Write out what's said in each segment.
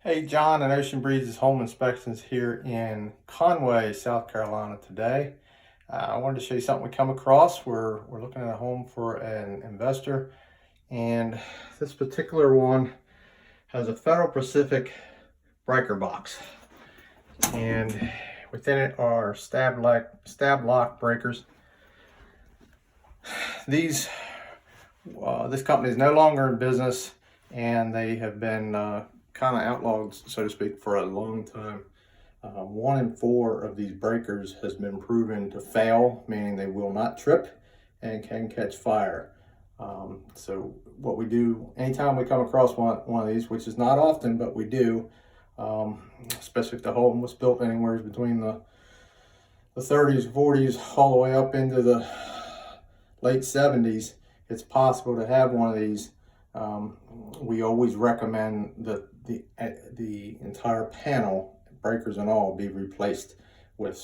Hey, John and Ocean Breeze's Home Inspections here in Conway, South Carolina today. I wanted to show you something we come across. We're looking at a home for an investor, and this particular one has a Federal Pacific breaker box, and within it are stab lock breakers. This company is no longer in business, and they have been kind of outlawed, so to speak, for a long time. 1 in 4 of these breakers has been proven to fail, meaning they will not trip and can catch fire. So what we do anytime we come across one of these, which is not often, but we do, especially if the home was built anywhere between the 30s, 40s, all the way up into the late 70s, it's possible to have one of these. We always recommend that the entire panel, breakers and all, be replaced with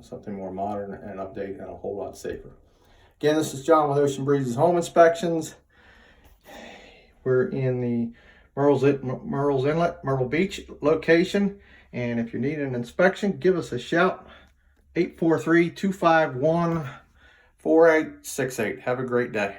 something more modern and updated and a whole lot safer. Again, this is John with Ocean Breeze's Home Inspections. We're in the Murrells Inlet, Myrtle Beach location, and if you need an inspection, give us a shout. 843-251-4868. Have a great day.